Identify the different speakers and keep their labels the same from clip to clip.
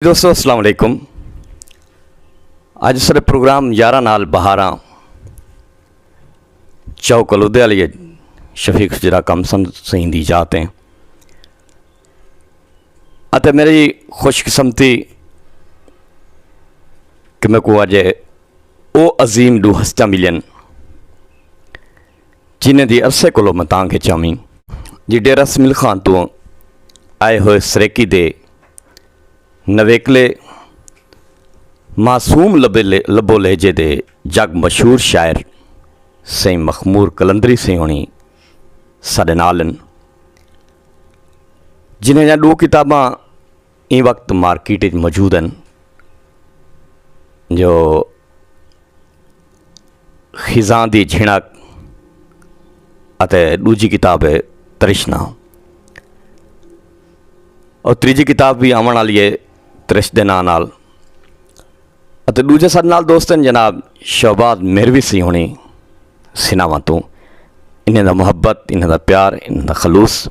Speaker 1: دوستو السلام علیکم. اج سارے پروگرام 11 نال 12 چوک لدھے والی شفیق جرا کم سہیں دی جاتے ہیں اتے میری خوش قسمتی کہ میں کو اج او عظیم دو ہستیاں ملن جنہیں دی عرصے کو میں تاں کے چاہمی جی ڈیرہ اسماعیل خان تو آئے ہوئے سریکی دے نویکلے معصوم لبو لہجے دے جگ مشہور شاعر سیں مخمور کلندری سے ہونی ساڈے نالن جنہیں جہاں دو کتاباں این وقت مارکیٹ موجود ہیں جو خزاں دی جھڑک اتے دوجی کتاب ہے ترشنا اور تیجی کتاب بھی آمن والی ہے ترش دے نام نال اتے دوجے ساڈے نال دوست ہیں جناب شہباز مہروی سی ہونی سناواں تو انہیں دا محبت انہیں دا پیار انہیں دا خلوص.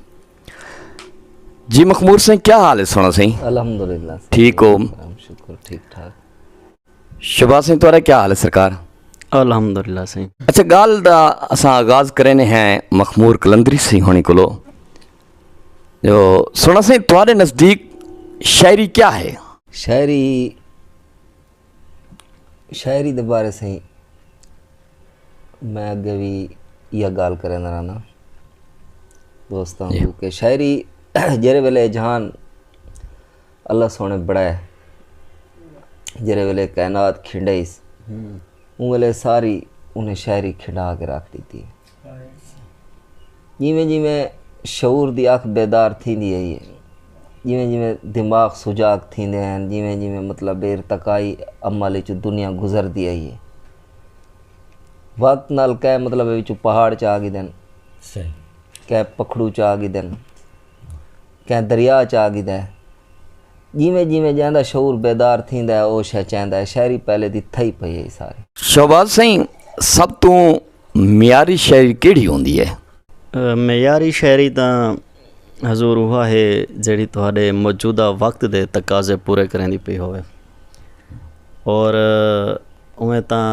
Speaker 1: جی مخمور سے کیا حال ہے سونا سی؟
Speaker 2: الحمدللہ
Speaker 1: ٹھیک ہو؟
Speaker 2: شکر ٹھیک ٹھاک.
Speaker 1: شہباز سے تمہارا کیا حال ہے سرکار؟
Speaker 2: الحمدللہ سے.
Speaker 1: اچھا گال دا اساں آغاز کرنے ہیں مخمور کلندری سی ہونی کولو جو سونا سی تمہارے نزدیک شاعری کیا ہے؟
Speaker 2: شاعری دے بارے سے میں اگے بھی یہ گال کریں رہنا دوستاں کو کہ شاعری جرے ویلے جہان اللہ سونے بڑا ہے جرے ویلے کائنات کھنڈائیس ان ویلے ساری انہیں شاعری کھنڈا کے رکھ دیتی ہے جیویں شعور دی آنکھ بیدار تھی دی ہے جیویں دماغ سجاگ تھیندے ہیں جیویں مطلب ارتقائی عمل چ دنیا گزر دی ہے وقت نال کہ مطلب وچ پہاڑ چ آ گئی دن کہ پکھڑو چ آ گئی دن کہ دریا چ آ گئی دے جیویں جاندا شعور بیدار تھیندا ہے او شے چاہندا ہے شاعری پہلے دی تھئی پئی ہے ساری.
Speaker 1: شہباز سائیں سب تو معیاری شاعری کیڑی ہوندی ہے؟
Speaker 3: معیاری شاعری تاں حضور ہوا ہے جڑی تہاڈے موجودہ وقت دے تقاضے پورے کرن دی پئی ہوئے اور اویں تاں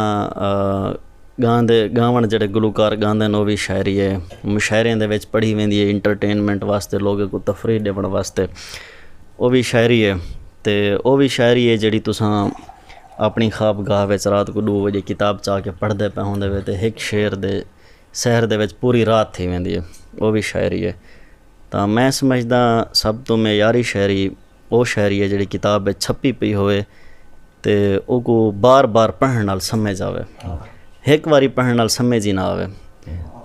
Speaker 3: گاون جڑے گلوکار گاندے نو بھی شاعری ہے مشاعرے دے وچ پڑھی ویندی ہے انٹرٹینمنٹ واسطے لوگوں کو تفریح دیون واسطے وہ بھی شاعری ہے تے وہ بھی شاعری ہے جڑی تساں اپنی خوابگاہ وچ رات کو 2 بجے کتاب چاہ کے پڑھدے پے ہوندے وے تے ایک شعر دے سحر دے وچ پوری رات تھی ویندی ہے وہ بھی شاعری ہے. ਤਾਂ ਮੈਂ ਸਮਝਦਾ ਸਭ ਤੋਂ ਮਿਆਰੀ ਸ਼ਾਇਰੀ ਉਹ ਸ਼ਾਇਰੀ ਹੈ ਜਿਹੜੀ ਕਿਤਾਬ ਵਿੱਚ ਛਪੀ ਪਈ ਹੋਵੇ ਅਤੇ ਉਹ ਕੋ ਬਾਰ-ਬਾਰ ਪੜ੍ਹਨ ਨਾਲ ਸਮਝ ਆਵੇ ਇੱਕ ਵਾਰੀ ਪੜ੍ਹਨ ਨਾਲ ਸਮਝ ਹੀ ਨਾ ਆਵੇ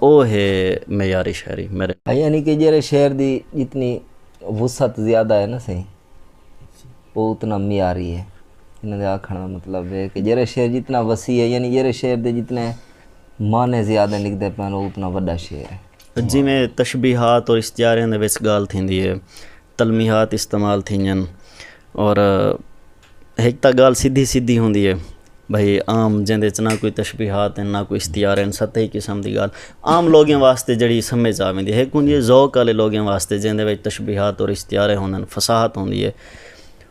Speaker 3: ਉਹ ਹੈ ਮਿਆਰੀ ਸ਼ਾਇਰੀ ਮੇਰੇ.
Speaker 2: یعنی کہ جرے شعر دی جتنی وسعت زیادہ ہے نا صحیح وہ اتنا معیاری ہے. انہوں نے آکھنے کا مطلب ہے کہ جرے شعر جتنا وسیع ہے یعنی جرے شعر دے جتنے معنی زیادہ لکھتے پہن وہ اتنا بڑا شعر ہے.
Speaker 3: جویں تشبیہات اور اشتہاراں دے وچ گال تھیندی ہے تلمیحات استعمال تھینجن اور ایک تا گال سیدھی ہوندی ہے بھئی عام جندے چ نہ کوئی تشبیہات ہیں نہ کوئی اشتہار ہیں سطحی قسم دی گال عام لوگوں واسطے جڑی سمجھ آویندی ہے. ایک ہوندی ہے ذوق والے لوگوں واسطے جندے وچ تشبیہات اور اشتہار ہوندن فصاحت ہوندی ہے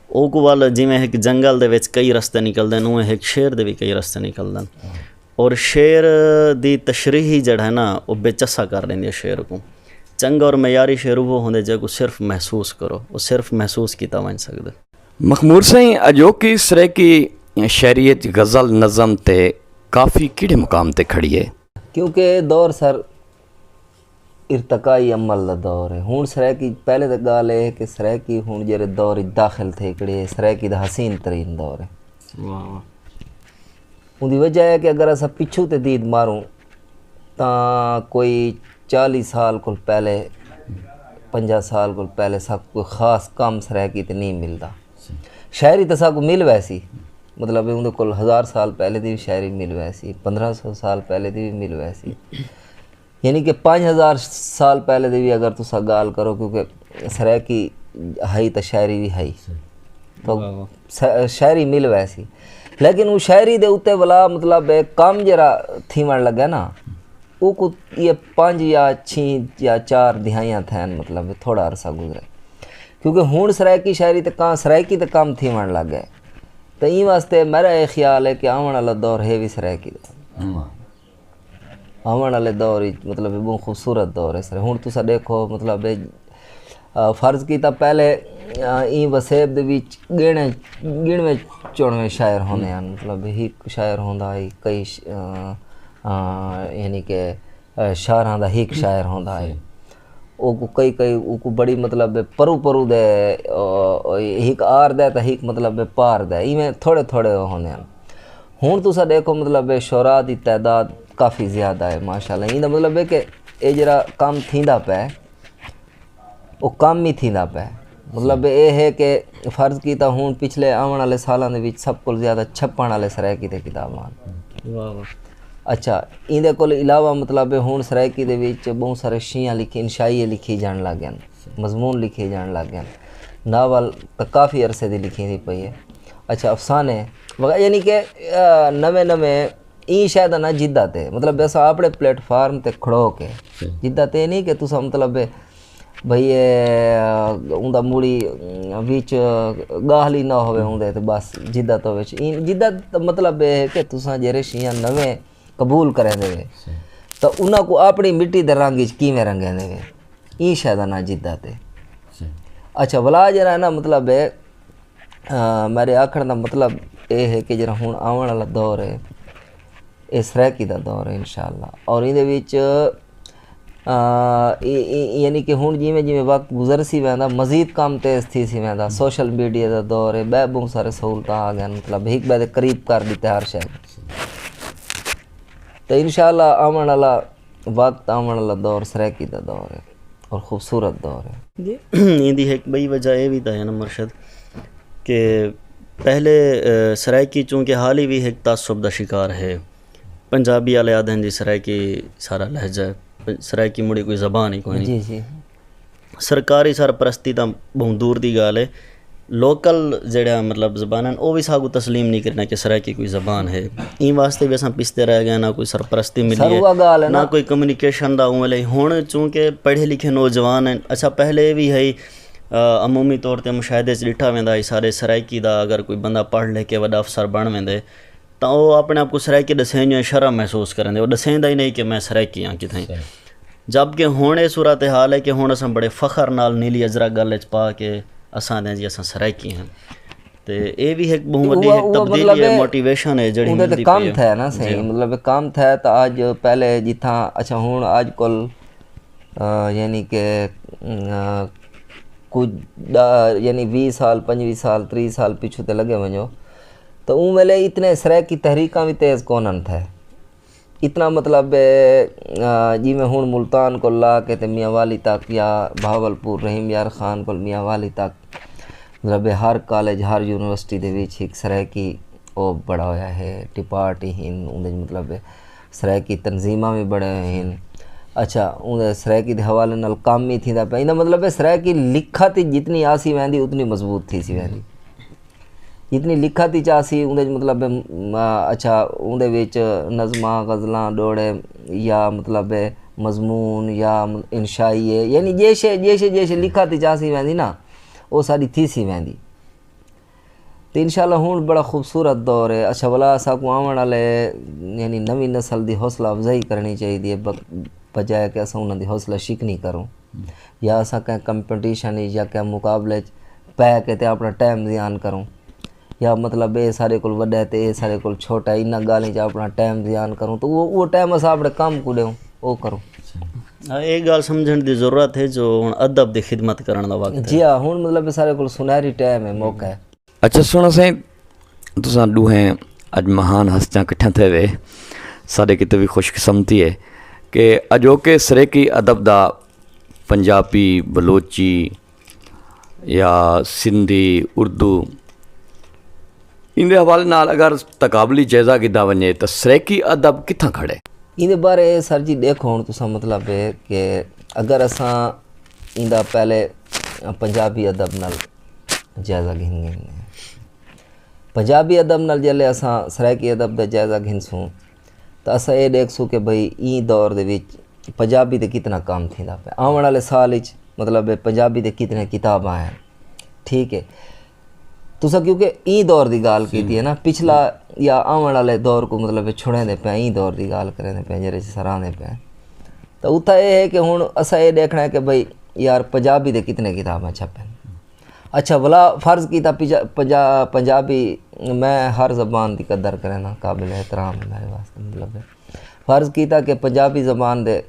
Speaker 3: او کو وال جویں ایک جنگل دے وچ کئی رستے نکلدے ہیں اوویں ایک شعر دے بھی کئی رستے نکلدن اور شعر دی تشریحی جڑا ہے نا وہ بے چسا کر دینی ہے شعر کو. چنگا اور معیاری شعر وہ ہوندے جے کو صرف محسوس کرو وہ صرف محسوس کیتا ون سکدے.
Speaker 1: مخمور سائیں اجو کی سرے کی شعریت غزل نظم تے کافی کیڑے مقام تے کھڑی ہے
Speaker 2: کیونکہ دور سر ارتقائی عمل دا دور ہے. ہون سرے کی پہلے تو گال ہے کہ سرے کی ہون جڑے دور داخل تھے کڑے سرے کی دا حسین ترین دور ہے. ان دی وجہ ہے کہ اگر اسا پچھو تے دید ماروں تاں کوئی 40 سال کو پہلے 50 سال کو پہلے سب کوئی خاص کام سرائکی تے نہیں ملدا. شاعری تے سب کو مل ویسی مطلب ان کو 1000 سال پہلے دی بھی شاعری مل ویسی 1500 سال پہلے دی بھی مل ویسی یعنی کہ 5000 سال پہلے دی بھی اگر تسا گال کرو کیونکہ سرائکی ہائی تے شاعری بھی ہائی تو شاعری مل ویسی لیکن وہ شاعری دے اتے والا مطلب کام جرا تھیون لگا نا وہ کو یہ 5 یا 6 یا 4 دہائیاں تھین مطلب تھوڑا عرصہ گزرے کیونکہ ہوں سرائکی شاعری تے کام سرائکی تے کام تھیون لگ گئے تو این واسطے میرا یہ خیال ہے کہ آون والا دور ہے بھی سرائکی دا آون والے دور مطلب بہت خوبصورت دور ہے سر ہوں تسا دیکھو مطلب فرض کیتا پہلے این وسیب دے وچ گنویں چونویں شاعر ہوندے ہیں مطلب ایک شاعر ہوندا ہے کئی یعنی کہ شاعراں دا ایک شاعر ہوندا ہے او کو کئی او کو بڑی مطلب پرو دے ایک آر دے تے ایک مطلب پار دے ایویں تھوڑے تھوڑے ہوندے ہیں ہوں تسا دیکھو مطلب شعراء دی تعداد کافی زیادہ ہے ماشاءاللہ این دا مطلب ہے کہ اے جڑا کام تھیندا پیا وہ کام ہی تھیندا پیا مطلب یہ ہے کہ فرض کیتا ہوں پچھلے آون والے سالاں دے وچ سب کول زیادہ چھپن والے سرائکی تے کتاباں
Speaker 3: واہ واہ
Speaker 2: اچھا این دے کول علاوہ مطلب ہوں سرائکی دے وچ بہت سارے شیعہ لکھی انشائیے لکھی جان لگ گئے مضمون لکھے جان لگ گئے ناول تو کافی عرصے دی لکھی دی پئی ہے اچھا افسانے یعنی کہ نویں این شاید نہ جدت ہے مطلب ایسا اپنے پلیٹ فارم تے کھڑو کے جدت ہے نہیں کہ تسا مطلب بھئی اوندا موڑی وچ گاہلی نہ ہوئے ہوندے تے بس جدت ہوئے جدت مطلب ہے کہ تسا جڑے شیعہ نویں قبول کریں دے تو انہاں کو اپنی مٹی دے رنگ وچ کیویں رنگیں دے این شاید نہ جدت ہے اچھا ولا جڑا نا مطلب ہے میرے آکھن دا مطلب یہ ہے کہ جڑا ہن آون والا دور ہے یہ سرائکی دا دور ہے انشاءاللہ اور این دے وچ یعنی کہ ہوں جیویں وقت گزر سی ویندا مزید کام تیز تھی سی ویندا سوشل میڈیا دا دور ہے بہت سارے سہولتاں آ گئے مطلب ایک بے دے قریب کر دیتے ہر شے تو انشاءاللہ آون والا وقت آون والا دور سرائکی دا دور ہے اور خوبصورت دور ہے
Speaker 3: جی ان دی ایک بئی وجہ یہ بھی ہے نا مرشد کہ پہلے سرائکی چونکہ حال ہی بھی ایک تعصب دا شکار ہے پنجابی والے آدھے جی سرائکی سارا لہجہ ہے سرائکی مڑی کوئی زبان ہی کوئی نہیں
Speaker 2: جی
Speaker 3: سرکاری سرپرستی تو بہت دور دی گال ہے لوکل جڑا مطلب زبان ہیں وہ بھی ساگو تسلیم نہیں کرنا کہ سرائکی کوئی زبان ہے این واسطے بھی اساں پستے رہ گئے نہ کوئی سرپرستی ملی ہے نہ کوئی کمیونیکیشن دا عمل ہون چونکہ پڑھے لکھے نوجوان ہیں اچھا پہلے بھی ہے عمومی طور تے مشاہدے چ ڈٹھا ویندا ہے سارے سرائکی دا اگر کوئی بندہ پڑھ لے کے وڈا افسر بن ویندے تو وہ اپنے آپ کو سرائکی دسیں جو شرم محسوس کریں دے وہ دسیں ہی نہیں کہ میں سرائکی ہاں کتھیں جبکہ ہونے صورت حال ہے کہ ہوں اساں بڑے فخر نال نیلی اجرا گل وچ پا کے اساں دیں جی اساں سرائکی ہیں تے اے بھی ایک بہت بڑی تبدیلی ہے موٹیویشن ہے جڑی ملدی
Speaker 2: کام تھا نا صحیح مطلب کام تھا تو آج پہلے جتھاں اچھا ہوں آج کل یعنی کہ کچھ یعنی 20 سال 25 سال 30 سال پیچھے تے لگے ونجو تو اون ویلے اتنے سرائکی تحریکاں بھی تیز کونن تھے اتنا مطلب جی میں ہوں ملتان کو لا کے تے میاں والی تک یا بہاولپور رحیم یار خان کو میاں والی تک مطلب ہر کالج ہر یونیورسٹی دے وچ ایک سرائکی او بڑا ہویا ہے ڈپارٹ ہی مطلب سرائکی تنظیماں بھی بڑے ہوئے ہیں اچھا اون سرائکی دے حوالے نال کام ہی تھیندا پیا مطلب سرائکی لکھت جتنی آسی ویندی اتنی مضبوط تھی سی ویندی جتنی لکھت ہی چاسی اندر مطلب اچھا اندر وچ نظماں غزلاں ڈوڑے یا مطلب مضمون یا انشائیے یعنی جیسے لکھت ہی چاسی ویندی نا وہ ساری تھی سی ویندی تو انشاءاللہ ہوں بڑا خوبصورت دور ہے اچھا بلا ساکو آون والے یعنی نوی نسل دی حوصلہ افزائی کرنی چاہیے بجائے کہ اساں انہاں دی حوصلہ شکنی کروں یا اساں کہیں کمپٹیشن یا کہ مقابلے پے کے تے اپنا ٹائم ضیان کروں یا مطلب اے سارے کول وڈا ہے تے اے سارے کول چھوٹا ہے انہاں گالیں چ اپنا ٹائم ضیان کروں تو وہ ٹائم اساں اپنے کام کو دیوں وہ کروں
Speaker 3: ایک گال سمجھن دی ضرورت ہے جو ہن ادب دی خدمت کرن دا وقت ہے
Speaker 2: جی ہاں ہن مطلب سارے کول سنہری ٹائم ہے موقع ہے
Speaker 1: اچھا سونا سائیں تساں ڈوہیں اج مہان ہستیاں کٹھیاں تھے وے سارے کتے بھی خوش قسمتی ہے کہ اجوکے سرائکی ادب دا پنجابی بلوچی یا سندھی اردو ان دے حوالے نال اگر تقابلی جائزہ کیتا ونجے تو سرائکی ادب کتھاں کھڑے
Speaker 2: ان دے بارے سر جی دیکھو ہن تساں مطلب ہے کہ اگر اساں ان دا پہلے پنجابی ادب نال جائزہ گھن پنجابی ادب نال جلے اساں سرائکی ادب دا جائزہ گھنسوں تو اساں یہ دیکھسوں کہ بھئی این دور دے وچ پنجابی دے کتنا کام تھیندا پیا آون والے سال وچ مطلب پنجابی دے کتنے کتاباں ہیں ٹھیک ہے تسا کیونکہ ای دور دی گال کیتی ہے نا پچھلا یا آون والے دور کو مطلب چھڑیں دے پہ ای دور دی گال کریں دے پہ جڑے سراں دے پہ تو اتھا یہ ہے کہ ہن اسا یہ دیکھنا ہے کہ بھئی یار پنجابی دے کتنے کتاباں چھپیں اچھا بلا فرض کیتا پنجابی میں ہر زبان دی قدر کریں نا قابل احترام ہے میرے واسطے مطلب ہے فرض کیتا کہ پنجابی زبان دے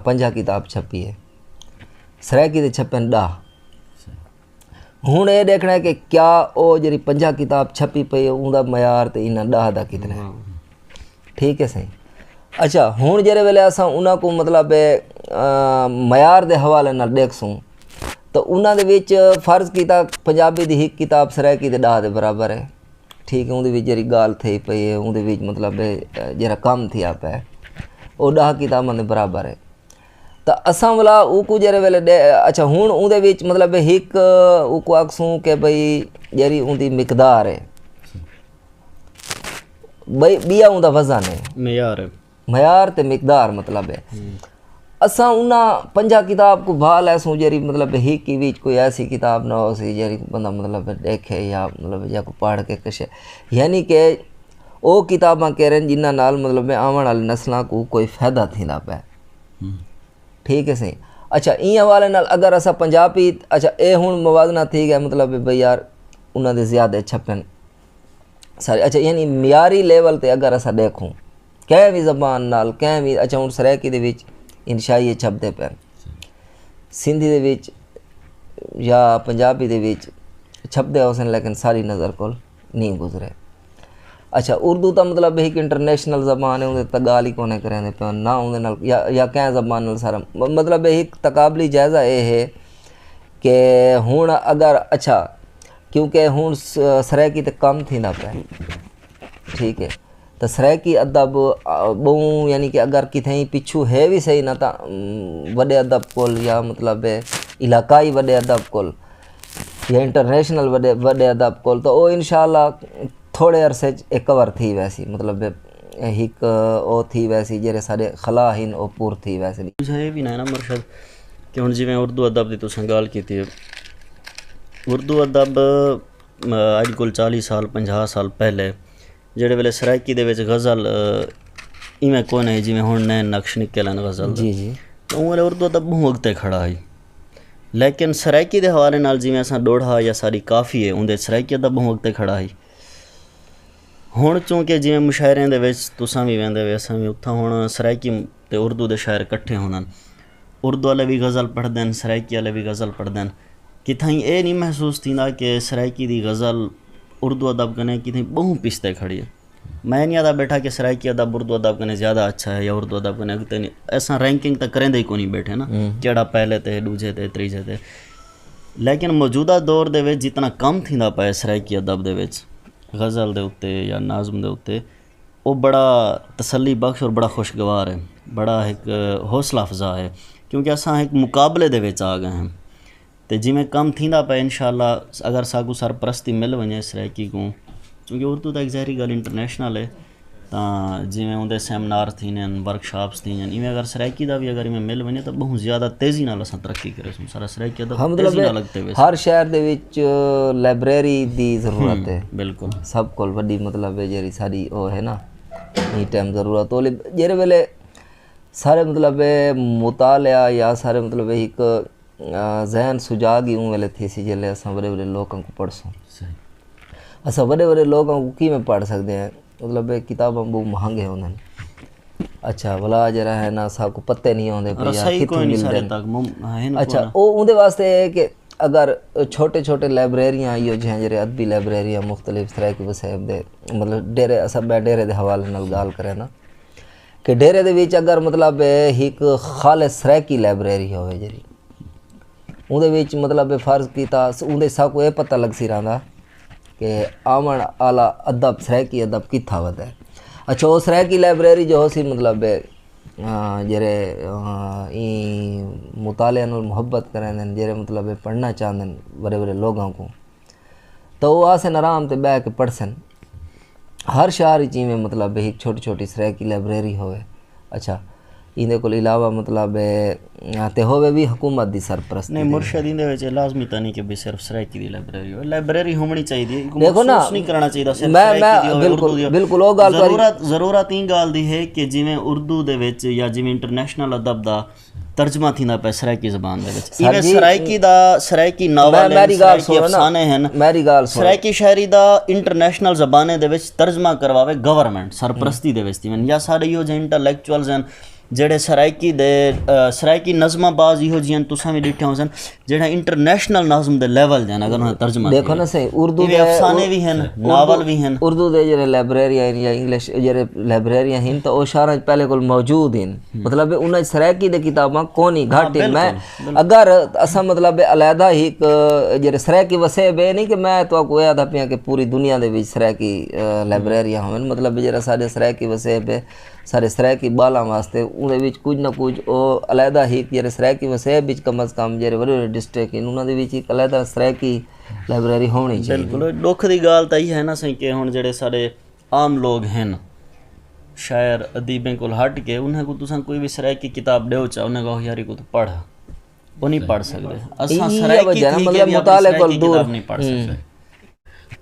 Speaker 2: 50 کتاب چھپی ہے سرائکی دے چھپیں 10 ہوں یہ دیکھنا ہے کہ کیا وہ جی 50 کتاب چھپی پئی ہے اوندا معیار تے انہاں 10 دا کتنا ہے ٹھیک ہے صحیح اچھا ہوں جڑے ویلے اساں انہاں کو مطلب معیار دے حوالے نال دیکھسوں تو انہاں دے وچ فرض کیتا پنجابی دی ایک کتاب سرائکی دے 10 دے برابر ہے ٹھیک ہے اون دے وچ جڑی گال تھی پئی ہے اون دے وچ مطلب جڑا کم تھیا پیا ہے وہ 10 کتاباں دے برابر ہے تو اساں والا او کو جڑے ویلے اچھا ہوں اون دے وچ مطلب ایک او کو آکھسوں کہ بھئی جڑی اون دی مقدار ہے بھئی بیا اون دا وزن ہے معیار تے مقدار مطلب ہے اساں انہاں 50 کتاب کو بھا لے سوں جڑی مطلب ایک ہی وچ کوئی ایسی کتاب نہ ہو سی جڑی بندہ مطلب دیکھے یا مطلب یا کو پڑھ کے کشے یعنی کہ او کتاباں کہرن جنہاں نال مطلب آون والی نسلاں کو کوئی فائدہ تھیندا پیا ٹھیک ہے صحیح اچھا این حوالے نال اگر اسا پنجابی اچھا اے ہن موازنہ تھی گیا مطلب بھئی یار انہاں دے زیادہ چھپن سارے اچھا یعنی معیاری لیول تے اگر اسا دیکھوں کہیں بھی زبان نال کہیں بھی اچھا ہن سرائکی دے وچ انشائی چھپدے پے سندھی دے وچ یا پنجابی دے وچ چھپدے ہوسن لیکن ساری نظر کول نہیں گزرے اچھا اردو تا مطلب ایک انٹرنیشنل زبان ہے اندر تا گال ہی کونے کریں دے پہ نہ اندر نال یا کہیں زبان نال سارا مطلب ایک تقابلی جائزہ یہ ہے کہ ہون اگر اچھا کیونکہ ہون سرائکی تے کم تھی نہ پہ ٹھیک ہے تو سرائکی ادب بہوں یعنی کہ اگر کتھیں پچھو ہے بھی صحیح نہ تا وڈے ادب کول یا مطلب علاقائی وڈے ادب کول یا انٹرنیشنل وڈے ادب کول تو وہ انشاءاللہ تھوڑے عرصے ایک کور تھی ویسی مطلب ایک او تھی ویسی جڑے سارے خلا ہن او پور تھی ویسے
Speaker 3: مجھے یہ بھی نہ ہے نا مرشد کہ ہن جویں اردو ادب دی تساں گل کیتی ہے اردو ادب اج کول 40 سال 50 سال پہلے جڑے ویلے سرائکی دے وچ غزل ایویں کوئی نہیں جویں ہن نئے نقش نکلن غزل
Speaker 2: جی جی
Speaker 3: تو ویلے اردو ادب بہت وقت کھڑا ہے لیکن سرائکی دے حوالے نال جویں اساں ڈوڑھا یا ساری کافی ہے اون دے سرائکی ادب بہت وقت کھڑا ہے ہن چونکہ جویں مشاعرے دے وچ تساں بھی ویندے وے اساں بھی اتھاں ہن سرائکی تے اردو دے شاعر کٹھے ہونن اردو والے بھی غزل پڑھدے ہیں سرائکی والے بھی غزل پڑھدے ہیں کتھائیں اے نہیں محسوس تھیندا کہ سرائکی دی غزل اردو ادب کنے کتھیں بہت پچھتے کھڑی ہے میں نہیں آتا بیٹھا کہ سرائکی ادب اردو ادب کنے زیادہ اچھا ہے یا اردو ادب کنے اگتے نہیں ایسا رینکنگ تک کریں دے ہی کونی بیٹھے نا کیڑا پہلے تے دوجے تے تریجے تے لیکن موجودہ دور دے وچ جتنا کم تھیندا پیا سرائکی ادب دے وچ غزل دے اتے یا نازم دے اتے وہ بڑا تسلی بخش اور بڑا خوشگوار ہے بڑا ایک حوصلہ افزا ہے کیونکہ اساں ایک مقابلے دے وچ آ گئے ہیں تے جویں کم تھیندا پیا انشاءاللہ اگر ساکو سرپرستی مل ونجے سرائکی کو کیونکہ اردو تا ایک ظاہری گل انٹرنیشنل ہے تاں جویں اون دے سیمینار تھینے ورکشاپس تھینے ایویں اگر سرائکی دا بھی اگر ایویں مل ونجے تو بہت زیادہ تیزی نال اساں ترقی کرے سوں سارا سرائکی ادب تیزی نال لگتے وے
Speaker 2: ہر شہر دے وچ لائبریری دی ضرورت ہے
Speaker 3: بالکل
Speaker 2: سب کول وڈی مطلب جڑی ساری او ہے نا ای ٹائم ضرورت ہو جڑے ویلے سارے مطلب مطالعہ یا سارے مطلب ایک ذہن سجاگ ہی اون ویلے تھی سی جلے اساں بڑے بڑے لوکاں کو پڑھسوں اساں بڑے بڑے لوگاں کو کی میں پڑھ سکتے ہیں مطلب کتاباں بہت مہنگے ہوندے اچھا بلا جرا ہے نا سب کو پتے نہیں ہوندے پہ یا کتھوں ملدے اچھا او اون دے واسطے ہے کہ اگر چھوٹے چھوٹے لائبریریاں ایو جہاں جڑے ادبی لائبریریاں مختلف طرح کے وسائب دے مطلب ڈیرے اساں ڈیرے دے حوالے نال گال کرے نا کہ ڈیرے دے وچ اگر مطلب ایک خالص سرائکی لائبریری ہوے جڑی اون دے وچ مطلب فرض کیتا اون دے سب کو یہ پتہ لگ سی رہندا کہ آمن آلا ادب سرائکی ادب کتھا ودا ہے اچھا وہ سرائکی لائبریری جو ہو سی مطلب جڑے مطالعے نال محبت کریں جڑے مطلب پڑھنا چاہندن بڑے بڑے لوگاں کو تو وہ آسن آرام تے بہ کے پڑھسن ہر شہر میں مطلب ایک چھوٹی چھوٹی سرائکی لائبریری ہوئے اچھا ਇਹਦੇ ਕੋਲ ਇਲਾਵਾ ਮਤਲਬ ਤੇ ਹੋਵੇ ਵੀ ਹਕੂਮਤ ਦੀ ਸਰਪ੍ਰਸਤੀ
Speaker 3: ਨਹੀਂ ਮੁਰਸ਼ਿਦ ਦੇ ਵਿੱਚ ਲਾਜ਼ਮੀ ਤਾਂ ਨਹੀਂ ਕਿ ਵੀ ਸਿਰਫ ਸਰਾਇਕੀ ਦੀ ਲਾਇਬ੍ਰੇਰੀ ਹੋਵੇ, ਲਾਇਬ੍ਰੇਰੀ ਹੋਣੀ ਚਾਹੀਦੀ ਹੈ।
Speaker 2: ਦੇਖੋ ਨਾ,
Speaker 3: ਨਹੀਂ ਕਰਨਾ ਚਾਹੀਦਾ ਸਿਰਫ
Speaker 2: ਮੈਂ
Speaker 3: ਸਰਾਇਕੀ ਦੀ ਹੋਵੇ,
Speaker 2: ਬਿਲਕੁਲ
Speaker 3: ਉਰਦੂ ਦੀ
Speaker 2: ਬਿਲਕੁਲ ਉਹ ਗੱਲ
Speaker 3: ਜ਼ਰੂਰਤ ਇਹ ਗੱਲ ਦੀ ਹੈ ਕਿ ਜਿਵੇਂ ਉਰਦੂ ਦੇ ਵਿੱਚ ਜਾਂ ਜਿਵੇਂ ਇੰਟਰਨੈਸ਼ਨਲ ਅਦਬ ਦਾ ਤਰਜਮਾ ਥੀਂਦਾ ਪਿਆ ਸਰਾਇਕੀ ਜ਼ਬਾਨ ਦੇ ਵਿੱਚ, ਇਵੇਂ ਸਰਾਇਕੀ ਨਾਵਲ ਸਰਾਇਕੀ ਅਫਸਾਨੇ ਹਨ,
Speaker 2: ਮੇਰੀ ਗੱਲ ਸੁਣ,
Speaker 3: ਸਰਾਇਕੀ ਸ਼ਾਇਰੀ ਦਾ ਇੰਟਰਨੈਸ਼ਨਲ ਜ਼ਬਾਨੇ ਦੇ ਵਿੱਚ ਤਰਜਮਾ ਕਰਵਾਵੇ ਗਵਰਨਮੈਂਟ ਸਰਪ੍ਰਸਤੀ ਦੇ ਵਿੱਚ ਜਿਵੇਂ, ਜਾਂ ਸਾਡੇ ਇਹੋ ਜਿਹੇ ਇੰਟੈਲੈਕਚੁਅਲਸ ਹਨ ਜਿਹੜੇ ਸਰਾਇਕੀ ਨਜ਼ਮਾਂ ਬਾਜ਼ ਇਹੋ ਜਿਹੀਆਂ ਤੁਸੀਂ ਵੀ ਡਿੱਠੇ ਹੋ ਸਨ ਜਿਹੜਾ ਇੰਟਰਨੈਸ਼ਨਲ ਨਜ਼ਮ ਦੇ ਲੈਵਲ ਦੇ ਅਗਰ ਉਹਨਾਂ ਤਰਜਮਾ
Speaker 2: ਦੇਖੋ ਨਾ ਸਹੀ ਉਰਦੂ
Speaker 3: ਦੇ ਅਫਸਾਨੇ ਵੀ ਹਨ, ਨਾਵਲ ਵੀ ਹਨ,
Speaker 2: ਉਰਦੂ ਦੇ ਜਿਹੜੇ ਲਾਇਬ੍ਰੇਰੀਆਂ ਜਾਂ ਇੰਗਲਿਸ਼ ਜਿਹੜੇ ਲਾਇਬ੍ਰੇਰੀਆਂ ਹਨ ਤਾਂ ਉਹ ਸ਼ਹਿਰਾਂ 'ਚ ਪਹਿਲੇ ਕੋਲ ਮੌਜੂਦ ਹਨ, ਮਤਲਬ ਉਹਨਾਂ 'ਚ ਸਰਾਇਕੀ ਦੇ ਕਿਤਾਬਾਂ ਕੋਨੀ ਘੱਟ ਹਨ। ਮੈਂ ਅਗਰ ਅਸਾਂ ਮਤਲਬ ਅਲੱਗਾ ਹੀ ਜਿਹੜੇ ਸਰਾਇਕੀ ਵਸੇਬ ਇਹ ਨਹੀਂ ਕਿ ਮੈਂ ਤੁਹਾਨੂੰ ਇਹ ਆਦਾ ਪਿਆ ਕਿ ਪੂਰੀ ਦੁਨੀਆ ਦੇ ਵਿੱਚ ਸਰਾਇਕੀ ਲਾਇਬ੍ਰੇਰੀਆਂ ਹੋਣ, ਮਤਲਬ ਜਿਹੜਾ ਸਾਡੇ ਸਰਾਇਕੀ ਵਸੇਬ ਹੈ ਸਾਰੇ ਸਰਾਇਕੀ ਬਾਲਾਂ ਵਾਸਤੇ ਉਹਦੇ ਵਿੱਚ ਕੁਝ ਨਾ ਕੁਝ ਉਹ ਅਲੱਗਾ ਹੀ ਜਿਹੜੇ ਸਰਾਇਕੀ ਵਸੇਬ ਵਿੱਚ ਕਮ ਅਜ਼ ਕਮ ਜਿਹੜੇ ਵੱਡੇ ਡਿਸਟ੍ਰਿਕਟ ਹਨ ਉਹਨਾਂ ਦੇ ਵਿੱਚ ਇੱਕ ਅਲੱਗਾ ਸਰਾਇਕੀ ਲਾਇਬ੍ਰੇਰੀ ਹੋਣੀ ਚਾਹੀਦੀ।
Speaker 3: ਬਿਲਕੁਲ ਦੁੱਖ ਦੀ ਗੱਲ ਤਾਂ ਇਹ ਹੈ ਨਾ ਸਹੀ ਕਿ ਹੁਣ ਜਿਹੜੇ ਸਾਡੇ ਆਮ ਲੋਕ ਹਨ ਸ਼ਾਇਰ ਅਦੀਬਾਂ ਕੋਲ ਹਟ ਕੇ ਉਹਨਾਂ ਕੋਲ ਤੁਸੀਂ ਕੋਈ ਵੀ ਸਰਾਇਕੀ ਕਿਤਾਬ ਦਿਓ ਚਾ ਉਹਨਾਂ ਕਹੋ ਯਾਰੀ ਕੋ ਤੂੰ ਪੜ੍ਹ, ਉਹ ਨਹੀਂ ਪੜ੍ਹ ਸਕਦੇ। ਅਸਾਂ ਸਰਾਇਕੀ ਮਤਲਬ ਮੁਤਾਲੇ ਕੋਲ ਦੂਰ ਨਹੀਂ ਪੜ੍ਹ ਸਕਦੇ।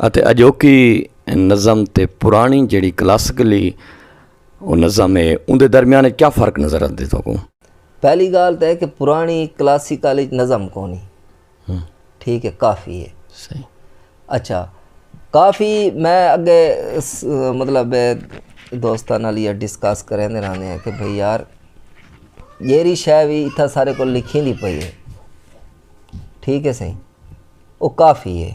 Speaker 1: ਅਤੇ ਅਜੋਕੀ ਨਜ਼ਮ ਤੇ ਪੁਰਾਣੀ ਜਿਹੜੀ ਕਲਾਸਿਕਲੀ ਉਹ ਨਜ਼ਮ ਹੈ ਉਹਦੇ ਦਰਮਿਆਨ ਕੀ ਫਰਕ ਨਜ਼ਰ ਆਉਂਦੇ ਤੁਹਾਨੂੰ?
Speaker 2: ਪਹਿਲੀ ਗੱਲ ਤਾਂ ਹੈ ਕਿ ਪੁਰਾਣੀ ਕਲਾਸਿਕਲ ਨਜ਼ਮ ਕੋਨੀ, ਠੀਕ ਹੈ, ਕਾਫੀ ਹੈ।
Speaker 1: ਸਹੀ।
Speaker 2: ਅੱਛਾ ਕਾਫੀ ਮੈਂ ਅੱਗੇ ਮਤਲਬ ਦੋਸਤਾਂ ਨਾਲ ਇਹ ਡਿਸਕਸ ਕਰਦੇ ਰਹਿੰਦੇ ਹਾਂ ਕਿ ਭਈ ਯਾਰ ਜਿਹੜੀ ਸ਼ੈ ਵੀ ਇੱਥੇ ਸਾਰੇ ਕੋਲ ਲਿਖੀ ਦੀ ਪਈ ਹੈ, ਠੀਕ ਹੈ ਸਹੀ, ਉਹ ਕਾਫੀ ਹੈ।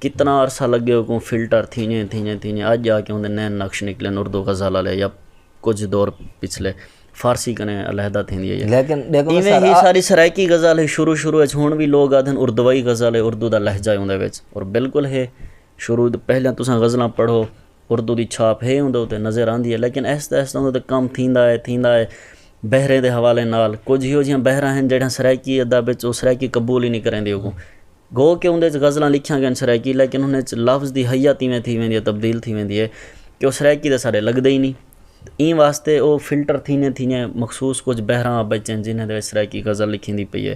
Speaker 3: کتنا عرصہ لگے کو فلٹر تھینے آج جا کے اندر نئے نقش نکلے اردو غزل والے یا کچھ دور پچھلے فارسی کنے علیحدہ تھیندی ہے.
Speaker 2: لیکن دیکھو
Speaker 3: ایویں ہی ساری سرائکی غزل ہے شروع ہن بھی لوگ آدھن اردوئی غزل ہے اردو دا لہجہ ہے اندر وچ اور بالکل ہے شروع پہلے تساں غزلاں پڑھو اردو دی چھاپ ہے اندر تے نظر آندی ہے لیکن ایستا اندر کم تھیندا ہے بہرے دے حوالے نال کچھ ہو جیاں بہرا ہیں جڑا سرائکی ادب وچ او سرائکی قبول ہی نہیں کریں دیو گو کہ اندر غزلاں لکھیاں گئے سرائکی لیکن انہیں لفظ دی حیات میں تھی ویندی ہے تبدیل تھی ویندی ہے کہ وہ سرائکی دے سارے لگدے ہی نہیں این واسطے وہ فلٹر تھینے مخصوص کچھ بہراں بچے جنہیں دے سرائکی غزل لکھیندی پئی ہے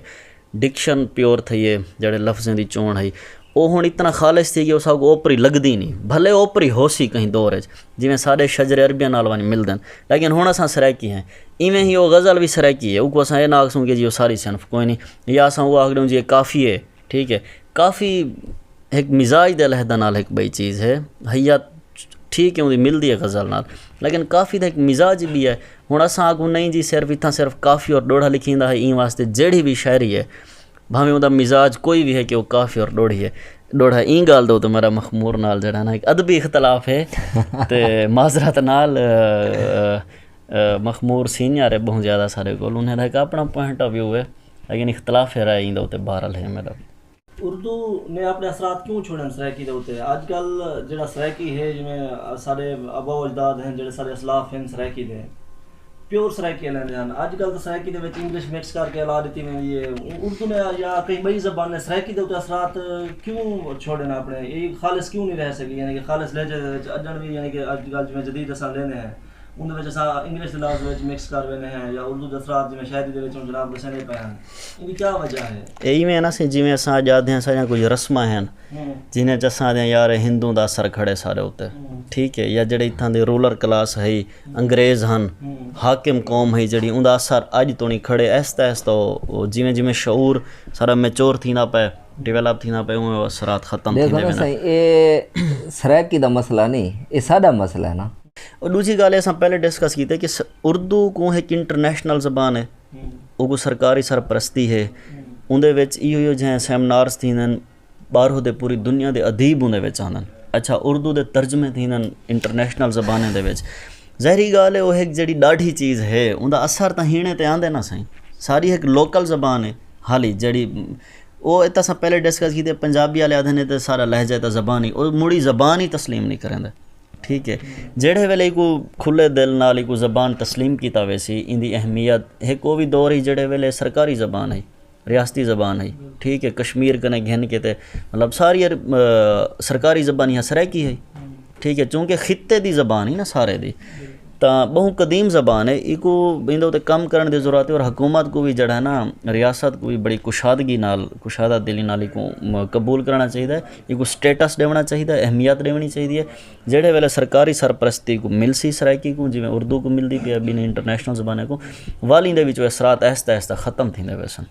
Speaker 3: ڈکشن پیور تھی ہے جڑے لفظیں دی چون ہے وہ ہن اتنا خالص تھی کہ وہ سب اوپری لگدی نہیں بھلے اوپری ہو سی کہیں دور ہے جویں سارے شجر عربیاں نال ونج ملدن لیکن ہن اساں سرائکی ہیں ایویں ہی وہ غزل بھی سرائکی ہے وہ اساں یہ نہ آکھسوں کہ جی وہ ساری صنف کوئی نہیں یا اساں وہ آکھدوں جی کافی ہے ٹھیک ہے کافی ایک مزاج دے علیحدہ نال ایک بئی چیز ہے حیات ٹھیک ہے وہ ملتی ہے غزل نال لیکن کافی دا ایک مزاج بھی ہے ہن اساں آگوں نہیں جی صرف کافی اور ڈوڑھا لکھیندا ہے این واسطے جیڑی بھی شاعری ہے بھاویں اوندا مزاج کوئی بھی ہے کہ وہ کافی اور ڈوڑھی ہے ڈوڑھا این گال دو تو میرا مخمور نال جڑا نا ایک ادبی اختلاف ہے تے معذرت نال مخمور سینئر ہے بہت زیادہ سارے کول انہیں دا ایک اپنا پوائنٹ آف ویو ہے لیکن اختلاف ہے رائے ایندا تے بہرحال ہے میرا.
Speaker 4: اردو نے اپنے اثرات کیوں چھوڑے سرائکی دے اوتے اج کل جڑا سرائکی ہے جویں سارے آبا و اجداد ہیں جڑے سارے اسلاف ہیں سرائکی دے پیور سرائکی لیندے ہیں اج کل تو سرائکی دے وچ انگلش مکس کر کے لا دیتی ہوئی ہے اردو نے یا کئی بئی زبان نے سرائکی دے اوتے اثرات کیوں چھوڑے نا اپنے یہ خالص کیوں نہیں رہ سکی یعنی کہ خالص لہجے دے وچ اجن بھی یعنی کہ اج کل جویں جدید اساں لیندے ہیں ان وچ اساں انگلش دے لفظ وچ مکس کر وینے ہیں یا اردو دے اثرات جویں شاعری دے وچ جناب دسنے پے ہیں ان کی کیا وجہ ہے
Speaker 3: ایویں نا سی جویں اساں آزاد ہیں سارے کچھ رسماں ہیں جنہیں چساں دے یار ہندو دا اثر کھڑے سارے اوتے ٹھیک ہے یا جڑے اتھاں دے رولر کلاس ہے انگریز ہن حاکم قوم ہے جڑی اوندا اثر اج تو نہیں کھڑے ایستا جویں شعور سارا میچور تھیندا پے ڈیولپ تھیندا پے اوہ اثرات ختم تھیندے
Speaker 2: دیکھو نا
Speaker 3: ویندے.
Speaker 2: سائیں یہ سرائکی دا مسئلہ نہیں یہ ساڈا مسئلہ ہے نا.
Speaker 3: اور دوسری گل اساں پہلے ڈسکس کیتے کہ اردو کو ایک انٹرنیشنل زبان ہے وہ کو سرکاری سرپرستی ہے اندے وچ ایو جہاں سیمینارز تھیندن باہروں دے پوری دنیا دے ادیب اندے وچ آندن اچھا اردو دے ترجمے تھیندن انٹرنیشنل زبانیں دے وچ ظاہری گال ہے وہ ایک جڑی ڈاڈھی چیز ہے اوندا اثر تا ہینے تے آندے نا سائیں ساری ایک لوکل زبان ہے حالی جڑی وہ اتنا سا پہلے ڈسکس کیتے پنجابی والے آدھے نے تے سارا لہجہ تے زبان ہی وہ مڑی زبان ہی تسلیم نہیں کریں ٹھیک ہے جڑے ویلے کو کھلے دل نال کو زبان تسلیم کیتا ویسی ان دی اہمیت ایک وہ بھی دور ہی جڑے ویلے سرکاری زبان ہے ریاستی زبان ہے ٹھیک ہے کشمیر کنے گھن کے تے مطلب ساری سرکاری زبان یہاں سرائکی ہے ٹھیک ہے چونکہ خطے دی زبان ہی نا سارے دی تا بہت قدیم زبان ہے ایکو بیندو تے کم کرن دی ضرورت ہے اور حکومت کو بھی جڑا ہے نا ریاست کو بھی بڑی کشادگی نال کشادہ دلی نال کو قبول کرنا چاہیے ایکو سٹیٹس دیونا چاہیے اہمیت دیونی چاہیے جڑے ویلے سرکاری سرپرستی کو مل سی سرائکی کو جویں اردو کو ملتی پی ابھی انٹرنیشنل زبانیں کو والی دے وچ اثرات آہستہ ختم تھیندے ویسن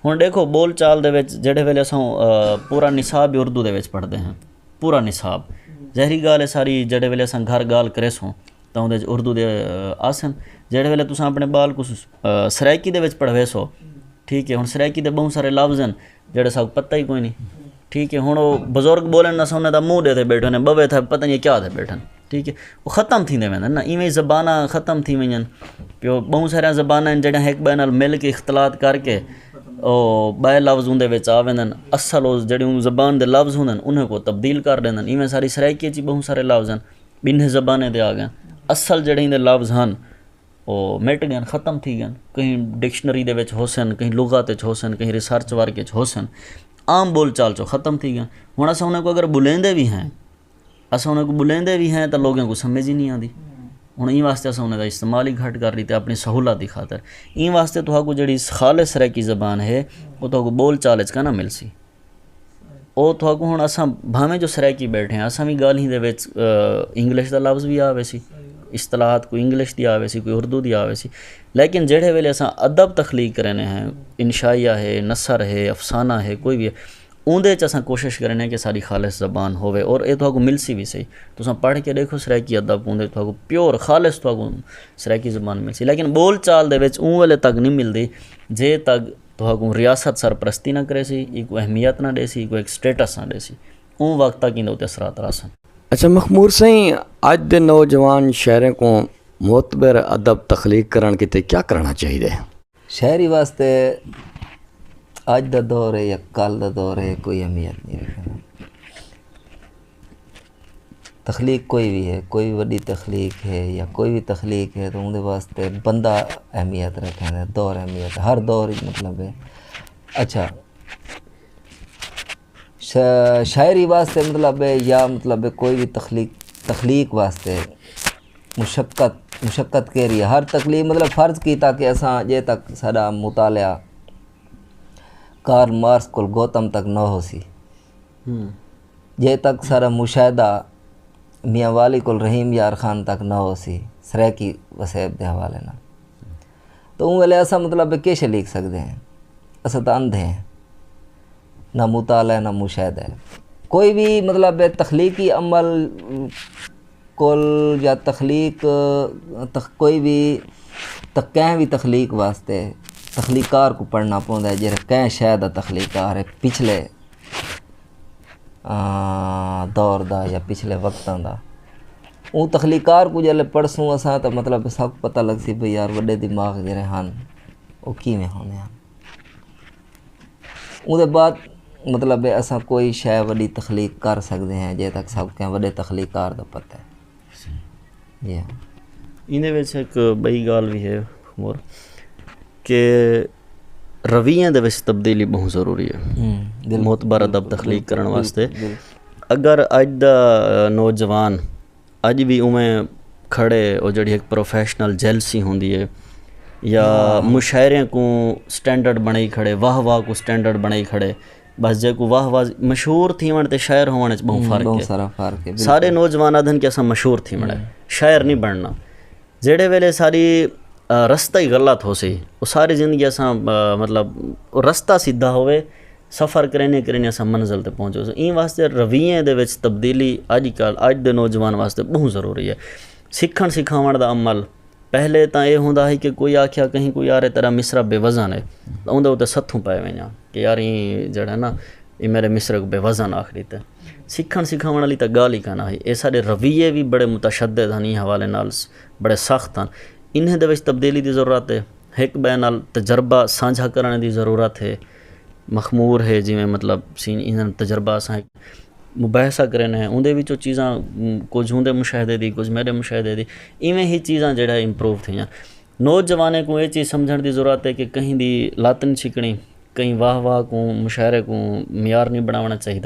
Speaker 3: ہن دیکھو بول چال دے وچ جڑے ویلے اساں پورا نصاب اردو دے وچ پڑھدے ہیں پورا نصاب ظاہری گال ہے ساری جڑے ویلے اساں گھر گال کرے سوں تو اندر اردو دے آسن جڑے ویلے تساں اپنے بال کو سرائکی دے وچ پڑھوے سو ٹھیک ہے ہن سرائکی دے بہت سارے لفظ ہیں جڑے سب پتہ ہی کوئی نہیں ٹھیک ہے ہن وہ بزرگ بولن نہ سونے دا منہ دے تے بیٹھے نے بوے تھا پتہ نہیں کیا دے بیٹھن ٹھیک ہے وہ ختم تھیندے ویندن نا ایویں زباناں ختم تھی ویندن پیو بہت سارے زباناں جڑے ایک بے نال مل کے اختلاط کر کے او بے لفظ اون دے وچ آ ویندن اصل او جڑی زبان دے لفظ ہوندن انہاں کو تبدیل کر دیندن ایویں ساری سرائکی وچ بہت سارے لفظ ہیں بن زبانیں دے آ گئے اصل جڑے دے لفظ ہن وہ مٹ گئے ختم تھی گئے کہیں ڈکشنری دے وچ ہوسن کہیں لغات وچ ہوسن کہیں ریسرچ ورک وچ ہوسن عام بول چال چو ختم تھی گئے ہن اساں انہاں کو اگر بلیندے بھی ہیں تو لوگوں کو سمجھ ہی نہیں آتی ہن این واسطے اساں انہاں دا استعمال ہی گھٹ کر رہی تے اپنی سہولت دی خاطر این واسطے تو کو جڑی خالص سرائکی زبان ہے وہ تو بول چال وچ کا نہ مل سی او تو ہن اساں بھاویں جو سرائکی بیٹھے ہیں اساں بھی گال ہی دے وچ انگلش دا لفظ بھی آوے سی اصطلاحات کوئی انگلش دی آوے سی کوئی اردو دی آوے سی لیکن جڑے ویلے اساں ادب تخلیق کرنے ہیں انشائیہ ہے نثر ہے افسانہ ہے کوئی بھی ہے اندے چ اساں کوشش کرنے کہ ساری خالص زبان ہوے اور اے تو مل سی بھی صحیح تساں پڑھ کے دیکھو سرائکی ادب اندے تو پیور خالص تو سرائکی زبان مل سی لیکن بول چال دے وچ اون ویلے تک نہیں ملدی جے تک تو ریاست سرپرستی نہ کرے سی ایک اہمیت نہ دے سی کوئی ایک سٹیٹس نہ دے سی اون وقت تک ان تے اثرات رسن.
Speaker 1: اچھا مخمور سائیں اج دے نوجوان شہریں کو معتبر ادب تخلیق کرن کیتے کیا کرنا چاہیے؟
Speaker 2: شہری واسطے اج دا دور ہے یا کل دا دور ہے کوئی اہمیت نہیں رکھنا. تخلیق کوئی بھی ہے, کوئی وڈی تخلیق ہے یا کوئی بھی تخلیق ہے تو ان دے واسطے بندہ اہمیت رکھنا ہے, دور اہمیت, ہر دور مطلب ہے. اچھا شاعری واسطے مطلب ہے یا مطلب ہے کوئی بھی تخلیق واسطے مشقت کہہ رہی ہے. ہر تکلیف مطلب فرض کیتا کہ اساں جے تک ساڈا مطالعہ کارل مارکس کو گوتم تک نہ ہو سی, جے تک سارا مشاہدہ میاں والی کو رحیم یار خان تک نہ ہو سی سریکی وسیب دے حوالے نہ, تو ان ویلے اساں مطلب کیش لکھ سکتے ہیں؟ اساں تو اندھے ہیں, نہ مطالعہ نہ مشاہدہ ہے. کوئی بھی مطلب تخلیقی عمل کل یا کوئی بھی کہیں بھی تخلیق واسطے تخلیقار کو پڑھنا پوندا ہے, جہاں کہیں شاید تخلیقار ہے پچھلے دور دا یا پچھلے وقتاں دا, اون تخلیقار کو جلے پڑھسوں اساں تو مطلب سب پتہ لگ سی بھئی یار وڈے دماغ جڑے ہن وہ کیویں ہونے ہیں. اون دے بعد مطلب اساں کوئی شے وڈی تخلیق کر سکتے ہیں جے تک سب کے وڈے تخلیقار دا پتہ ہے. جی ہاں,
Speaker 3: ان ایک بئی گال بھی ہے مور کہ رویے دے وچ تبدیلی بہت ضروری ہے معتبر ادب تخلیق کرن واسطے. اگر اج دا نوجوان اج بھی اویں کھڑے او جڑی ایک پروفیشنل جیلسی ہوندی ہے یا مشاعرے کو سٹینڈرڈ بنائی کھڑے, واہ واہ کو سٹینڈرڈ بنائی کھڑے, بس جے کو واہ واہ مشہور تھی ون تے شاعر ہونے چ بہت فرق ہے. سارے نوجوان آدھن کہ اساں مشہور تھی وڑے شاعر نہیں بننا. جڑے ویلے ساری رستہ ہی غلط ہو سی وہ ساری زندگی اساں مطلب رستہ سیدھا ہوئے سفر کرنے اساں منزل تے پہنچو. این واسطے رویے دے وچ تبدیلی اج دے نوجوان واسطے بہت ضروری ہے. سکھاون دا عمل پہلے تا یہ ہوندا ہے کہ کوئی آکھیا کہیں کوئی یار تیرا مصرع بے وزن ہے تو اون دے اوتے ستھوں پائے ویاں کہ یار یہ جڑا نا یہ میرے مصرع بے وزن آخری تے سکھاون والی تا گال ہی کنا ہے. اے سارے رویے بھی بڑے متشدد ہیں حوالے نال بڑے سخت ہیں. انہیں دے وچ تبدیلی دی ضرورت ہے. ایک بے نال تجربہ سانجھا کرنے دی ضرورت ہے. مخمور ہے جویں مطلب انہاں تجربہ اساں مباحثہ کرنے ہیں اندے وچوں چیزاں کچھ ہوں مشاہدے دی کچھ میرے مشاہدے دی ایویں ہی چیزاں جڑا امپروو تھیاں. نوجوانے کو یہ چیز سمجھن دی ضرورت ہے کہ کہیں دی لاتن چھکڑی کہیں واہ واہ کو مشاعرے کو معیار نہیں بناونا چاہیے.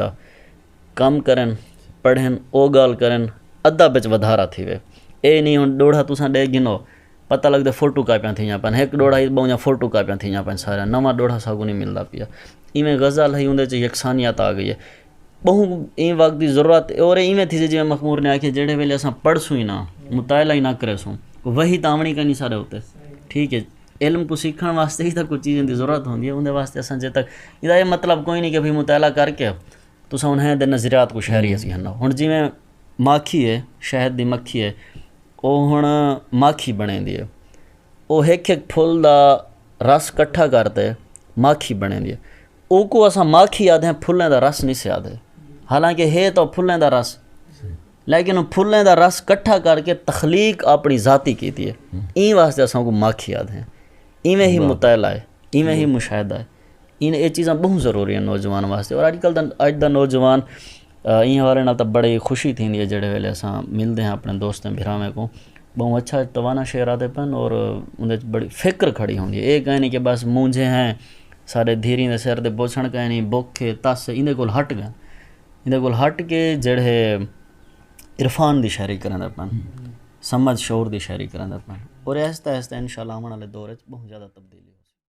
Speaker 3: کام کرن پڑھن او گال کرن ادھا بچ ودھارا تھی وے. اے نہیں ہن ڈوڑا تساں ڈے گنو پتہ لگتا فوٹو کاپیاں تھیاں پن ایک ڈوڑا ہی بہت فوٹو کاپیاں تھیاں پن سارا نواں ڈوڑا ساگو نہیں ملتا پیا. ایویں غزل ہے اندر یکسانیت آ گئی ہے بہت این وقت کی ضرورت. اور ایویں تھی جی مخمور نے آخیا جڑے ویلے اساں پڑھ سوں ہی نہ مطالعہ ہی نہ کرے سوں وہی تاوڑی کرنی سارے ہوتے. ٹھیک ہے علم کو سیکھن واسطے ہی تک کچھ چیزیں دی ضرورت ہوندی ہے اندر واسطے اساں جے تک یہ مطلب کوئی نہیں کہ بھئی مطالعہ کر کے تساں انہیں دے نظریات کو شہری اسی ہن. ہن جویں ماکھی ہے شہد دی مکھی ہے وہ ہن ماکھی بنے دی ہے وہ ایک پھل دا رس کٹھا کرتے ماکھی بنے دی ہے. او کو اساں ماکھی آدھے ہیں پھلیں دا رس نہیں سے آدھے حالانکہ ہے تو پھلیں دا رس لیکن پھلیں دا رس کٹھا کر کے تخلیق اپنی ذاتی کی ہے. این واسطے اساں کو ماکھی آدھے ہیں. ایویں ہی مطالعہ ہے ایویں ہی مشاہدہ ہے. یہ چیزاں بہت ضروری ہیں نوجوان واسطے. اور اج دا نوجوان این حوالے نال تاں بڑی خوشی تھیندی ہے جڑے ویلے اساں ملدے ہیں اپنے دوستیں بھراویں کو بہت اچھا توانا شعر آتے پن اور اندر بڑی فکر کھڑی ہوندی ہے. یہ کہیں نہیں کہ بس مونجھے ہیں سارے دھیری دے سر دے بوچھن کہیں نہیں بوکھے تس اندے کول ہٹ گئے اندے کول ہٹ کے جڑے عرفان دی شاعری کرن پن سمجھ شعور دی شاعری کرن پن اور آہستہ آہستہ انشاءاللہ آمن والے دور وچ بہت زیادہ تبدیلی